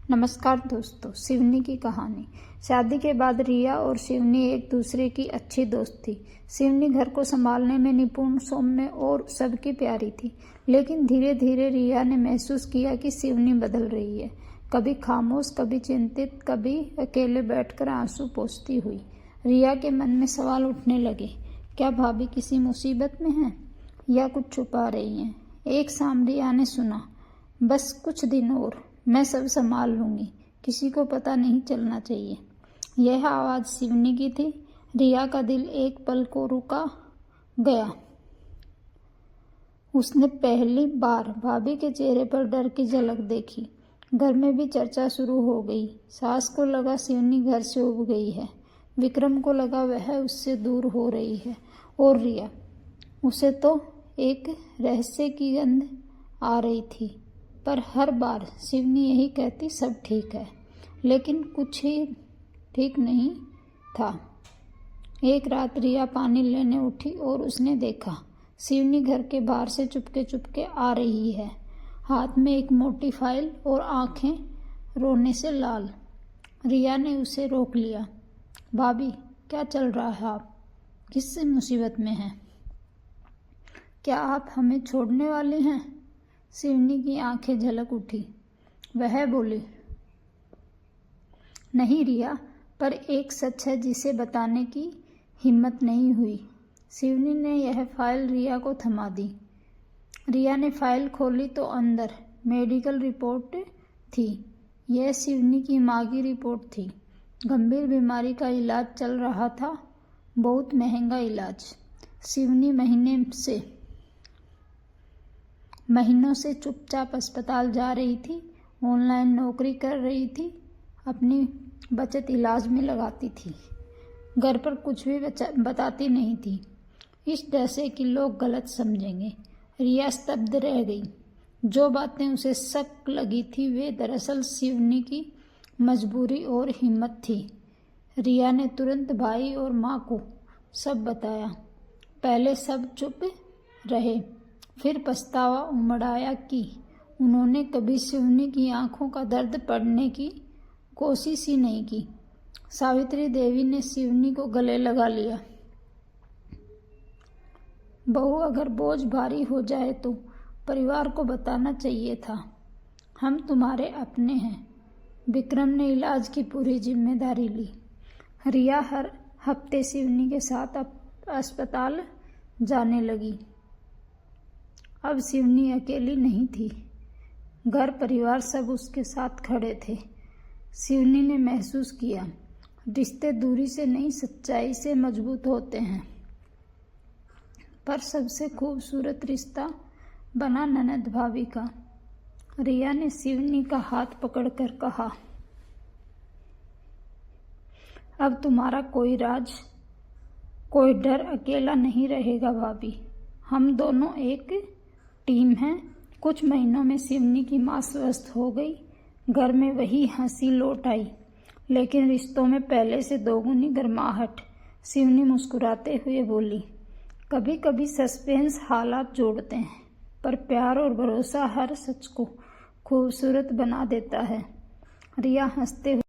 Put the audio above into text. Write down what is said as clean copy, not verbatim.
नमस्कार दोस्तों, शिवनी की कहानी। शादी के बाद रिया और शिवनी एक दूसरे की अच्छी दोस्त थी। शिवनी घर को संभालने में निपुण, सौम्य और सबकी प्यारी थी। लेकिन धीरे धीरे रिया ने महसूस किया कि शिवनी बदल रही है। कभी खामोश, कभी चिंतित, कभी अकेले बैठकर आंसू पोंछती हुई। रिया के मन में सवाल उठने लगे, क्या भाभी किसी मुसीबत में है या कुछ छुपा रही हैं? एक शाम रिया ने सुना, बस कुछ दिन और, मैं सब संभाल लूंगी, किसी को पता नहीं चलना चाहिए। यह आवाज़ शिवनी की थी। रिया का दिल एक पल को रुका गया। उसने पहली बार भाभी के चेहरे पर डर की झलक देखी। घर में भी चर्चा शुरू हो गई। सास को लगा शिवनी घर से उब गई है, विक्रम को लगा वह उससे दूर हो रही है, और रिया, उसे तो एक रहस्य की गंध आ रही थी। पर हर बार शिवनी यही कहती, सब ठीक है, लेकिन कुछ ही ठीक नहीं था। एक रात रिया पानी लेने उठी और उसने देखा शिवनी घर के बाहर से चुपके चुपके आ रही है, हाथ में एक मोटी फाइल और आंखें रोने से लाल। रिया ने उसे रोक लिया। भाभी, क्या चल रहा है? आप किस मुसीबत में हैं? क्या आप हमें छोड़ने वाले हैं? शिवनी की आंखें झलक उठी। वह बोली, नहीं रिया, पर एक सच है जिसे बताने की हिम्मत नहीं हुई। शिवनी ने यह फाइल रिया को थमा दी। रिया ने फाइल खोली तो अंदर मेडिकल रिपोर्ट थी। यह शिवनी की माँ की रिपोर्ट थी। गंभीर बीमारी का इलाज चल रहा था, बहुत महंगा इलाज। शिवनी महीनों से चुपचाप अस्पताल जा रही थी, ऑनलाइन नौकरी कर रही थी, अपनी बचत इलाज में लगाती थी, घर पर कुछ भी बताती नहीं थी, इस डर से कि लोग गलत समझेंगे। रिया स्तब्ध रह गई। जो बातें उसे शक लगी थी वे दरअसल शिवनी की मजबूरी और हिम्मत थी। रिया ने तुरंत भाई और माँ को सब बताया। पहले सब चुप रहे, फिर पछतावा उमड़ाया कि उन्होंने कभी शिवनी की आंखों का दर्द पढ़ने की कोशिश ही नहीं की। सावित्री देवी ने शिवनी को गले लगा लिया। बहू, अगर बोझ भारी हो जाए तो परिवार को बताना चाहिए था, हम तुम्हारे अपने हैं। विक्रम ने इलाज की पूरी जिम्मेदारी ली। रिया हर हफ्ते शिवनी के साथ अस्पताल जाने लगी। अब शिवनी अकेली नहीं थी, घर परिवार सब उसके साथ खड़े थे। शिवनी ने महसूस किया, रिश्ते दूरी से नहीं सच्चाई से मजबूत होते हैं। पर सबसे खूबसूरत रिश्ता बना ननद भाभी का। रिया ने शिवनी का हाथ पकड़कर कहा, अब तुम्हारा कोई राज, कोई डर अकेला नहीं रहेगा भाभी। हम दोनों एक टीम है। कुछ महीनों में शिवनी की माँ स्वस्थ हो गई, घर में वही हंसी लौट आई, लेकिन रिश्तों में पहले से दोगुनी गर्माहट। शिवनी मुस्कुराते हुए बोली, कभी कभी सस्पेंस हालात जोड़ते हैं, पर प्यार और भरोसा हर सच को खूबसूरत बना देता है। रिया हंसते